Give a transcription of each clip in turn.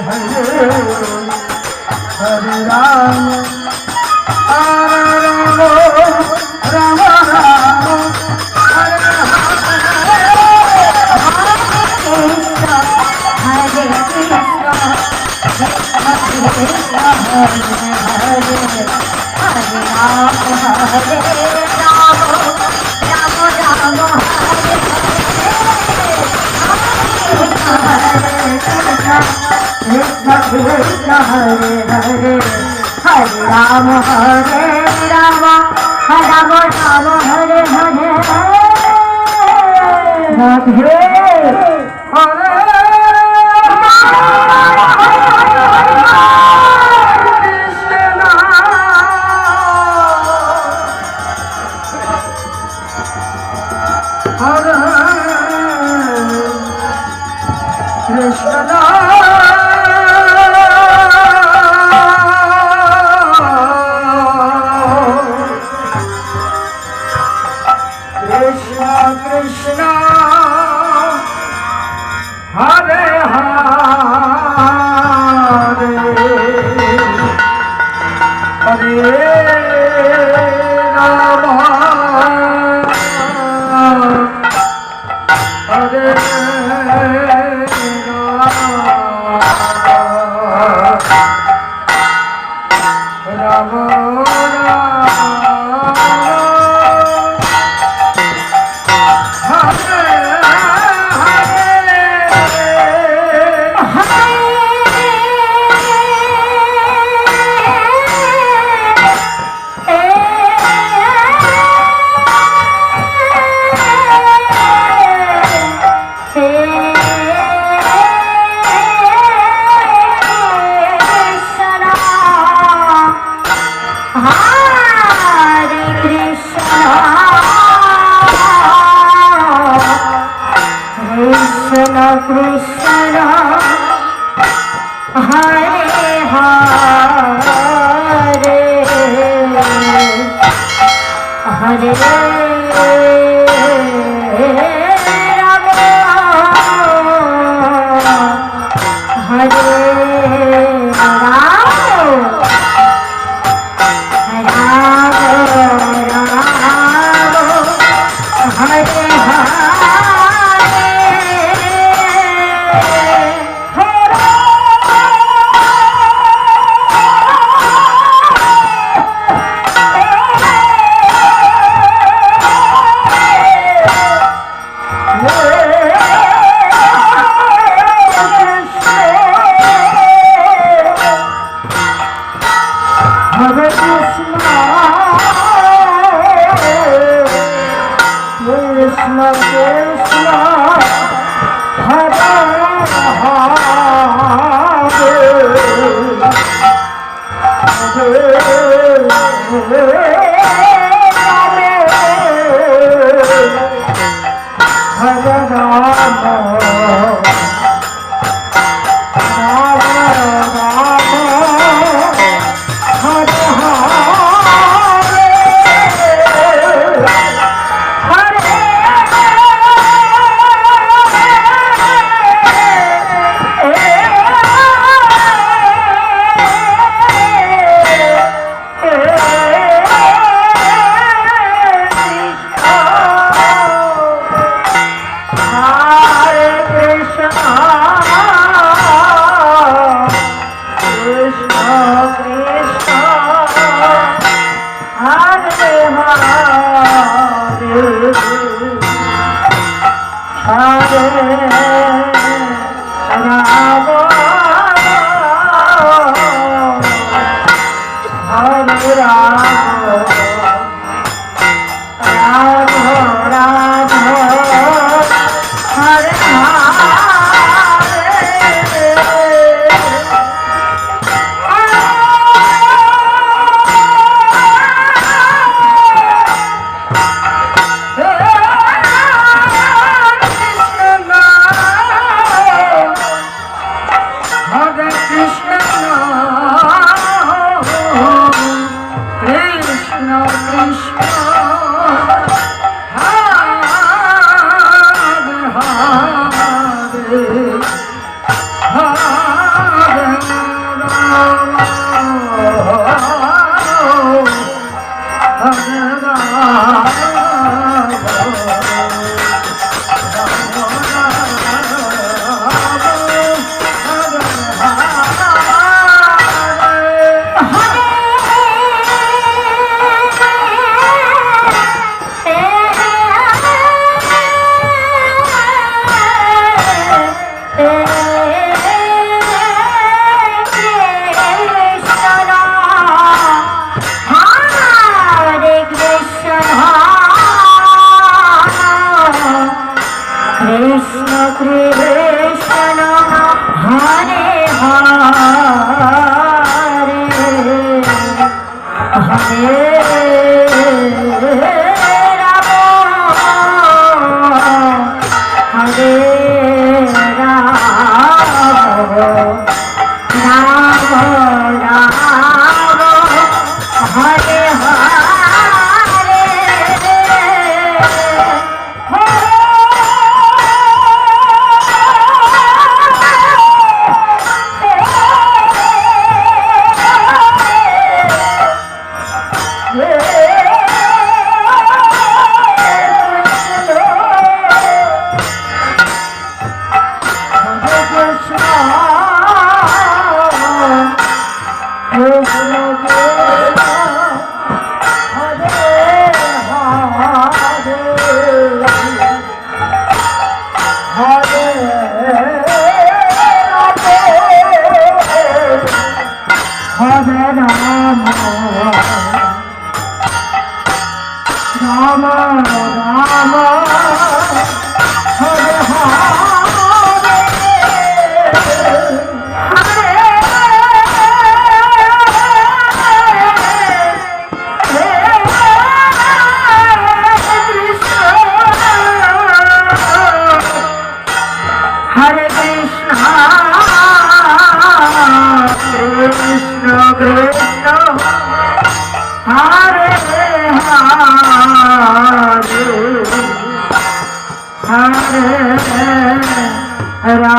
Hare Rama, Rama Rama, Hare Krishna Krishna Hare Hare Hare Rama Hare Rama Rama Rama Hare Hare Radhe Hare Krishna Krishna Hare Hare Hare Rama Hare Krishna Hare Hare Hare Ram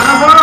Ram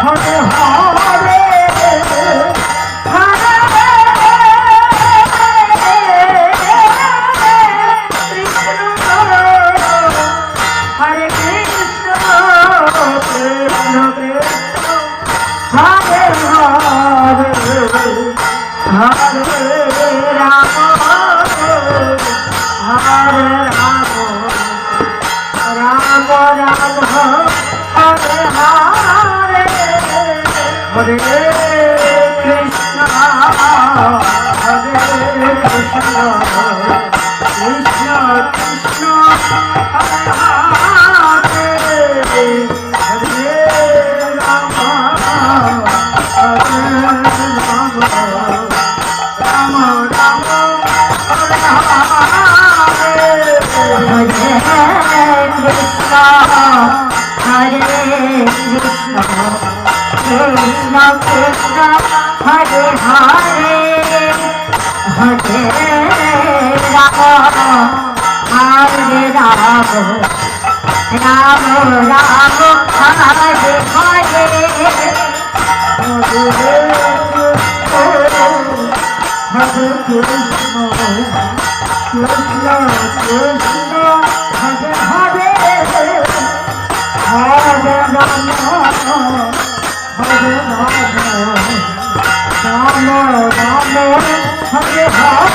Hare Hare Krishna Krishna Krishna Hare Hare Hare Ram Hare Ram Ram Ram Hare Ram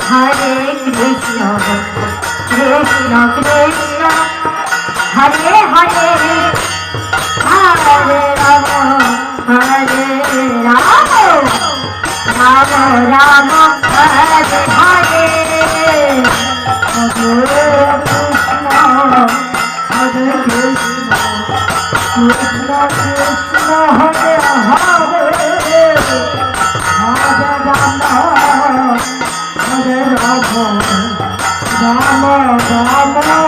Hare Krishna Krishna Hare Hare Hare Ram Hare Ram Ram Ram Hare Hare Hare Krishna Hare Krishna Krishna Krishna Hare Hare Hare Ram Hare Ram Ram Ram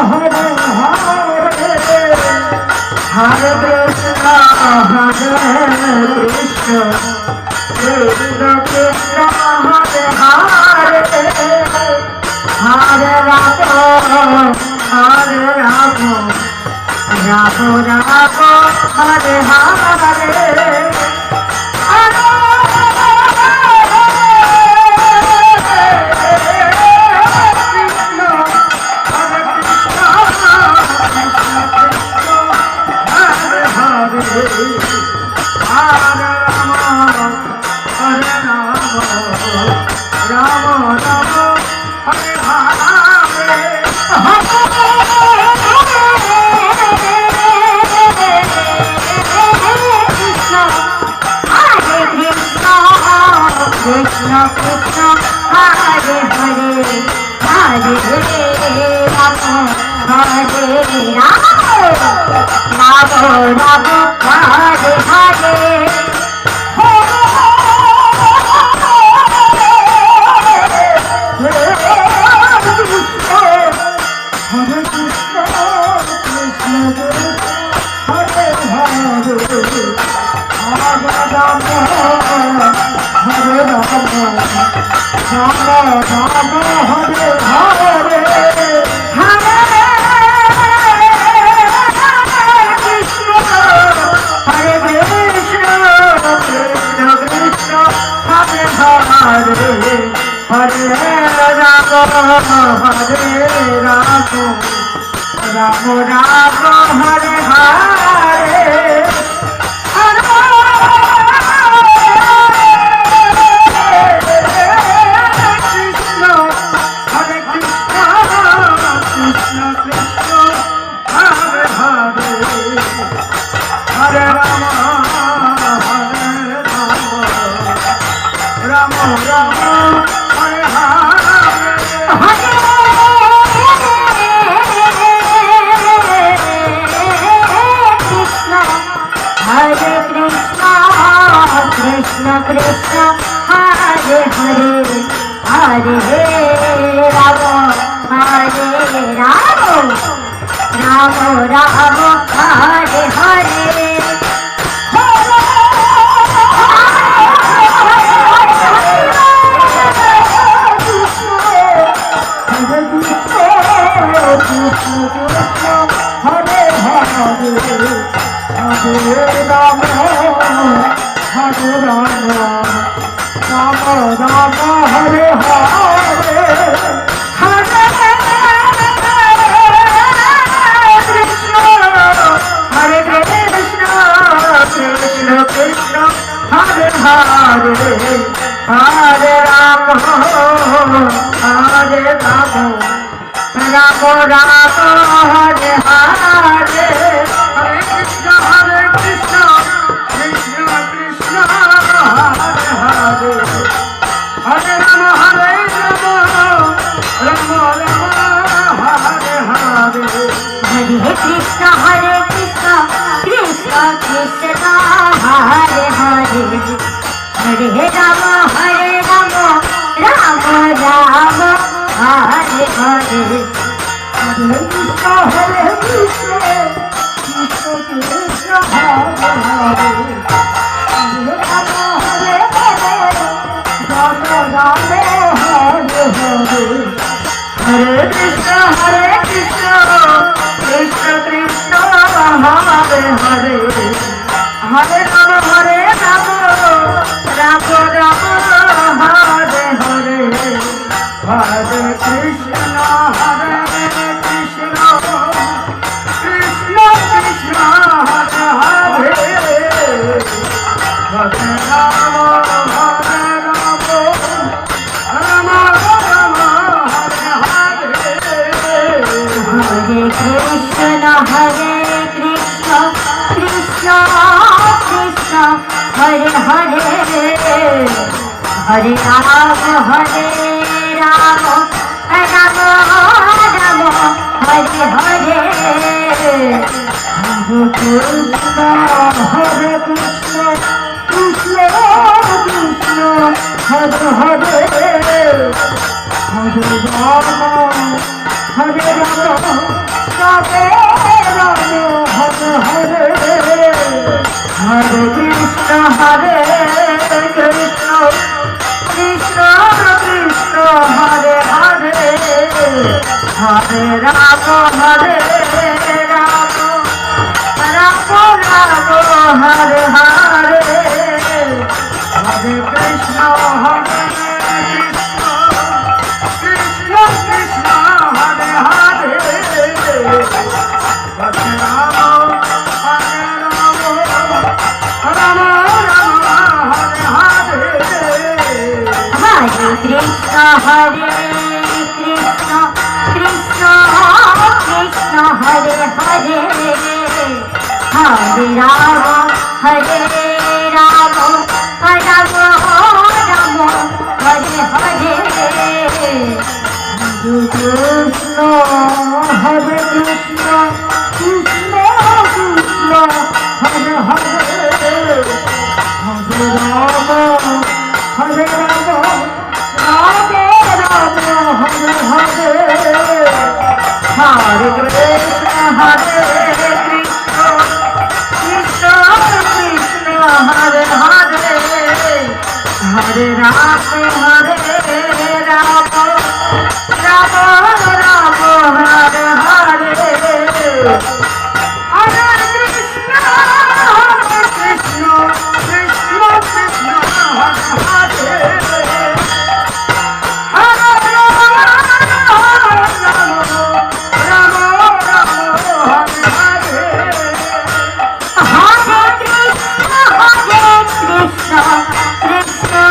Hare Hare Hare Krishna Krishna Krishna Hare Hare Hare Ram Hare Ram Ram Ram Hare Hare Krishna Krishna Hare Hare Hare Rama Hare Rama Rama Rama Hare Hare Ram Ram Hare Hare Krishna Krishna Hare Hare Hare Rama Hare Rama Rama Rama Hare Hare Hare Ram Hare Ram Ram Ram Hare Hare Hare Krishna Krishna Krishna Hare Hare Hare Ram Hare Ram Hare Hare Hare Krishna Krishna Krishna Hare Hare Hare Rama Hare Rama Rama Rama Hare Hare Hare Krishna Krishna Krishna Hare Hare Hare Rama Hare Rama Rama Hare Hare Hare Krishna Krishna Krishna Hare Hare Hare Rama Hare Rama Rama Rama Hare Hare Hare Krishna Krishna Krishna Hare Hare Hare Rama Hare Rama Rama Rama Hare Hare Hare Krishna, Krishna Krishna, Hare Hare, Hare Rama, Rama Rama, Hare Hare. Hare Krishna, Krishna Krishna, Hare Hare, Hare Rama, Hare Rama, Hare Hare, Hare Krishna, Krishna Krishna, Hare Hare, Hare Rama, Hare Rama, Rama Rama, Hare Hare, Hare Krishna, Krishna Krishna, Hare Hare, Hare Rama, Hare Rama, Rama Rama, Hare Hare. Hare Krishna, Krishna Krishna, Hare Hare, Hare Rama, Hare Rama, Rama Rama, Hare Hare. Hare Krishna, Krishna Krishna, Hare Hare, Hare Rama, Hare Rama, Rama Rama, Hare Hare. Hare Krishna, Krishna Krishna, Hare Hare, Hare Rama, Hare Rama, Rama Rama, Hare Hare. Hare Krishna, Krishna Krishna, Hare Hare, Hare Rama, Rama Rama, Hare Hare. Hare Krishna, Krishna Krishna,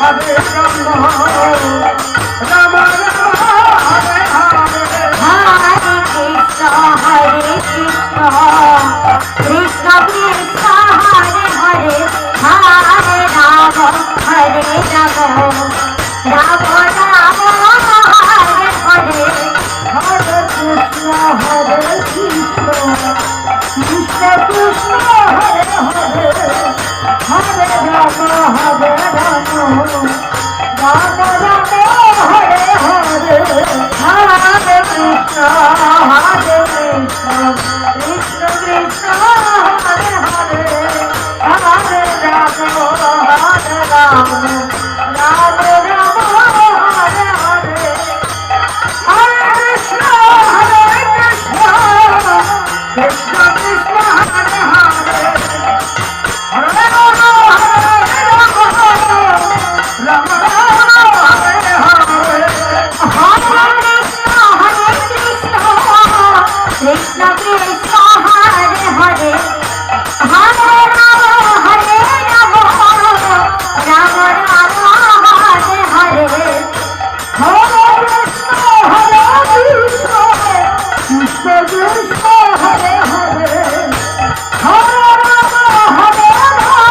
Hare Rama, Rama Rama, Hare Krishna, Krishna Krishna, Hare Hare, Hare Rama, Hare Rama, Rama Rama, Hare Hare, Hare Krishna, Krishna Krishna, Hare Hare, Hare Rama, Hare Rama, Rama Rama, Hare Hare, Hare Krishna, Krishna Krishna, Hare Hare, Hare Rama, Hare Rama, Rama Rama, Hare Hare, Hare Krishna, Krishna Krishna, Hare Hare, Hare Rama, Rama Rama, Hare Hare, Krishna Krishna, Hare Hare, Hare Rama, Hare Rama, Rama Rama, Hare Hare, Hare Krishna, Krishna Krishna, Hare Hare, Hare Rama, Hare Rama,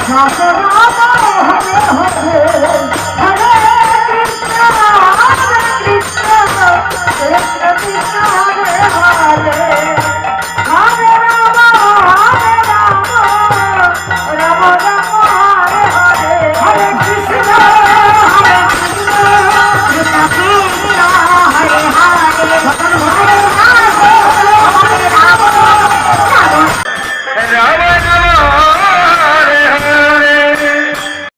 Rama Rama, Hare Hare,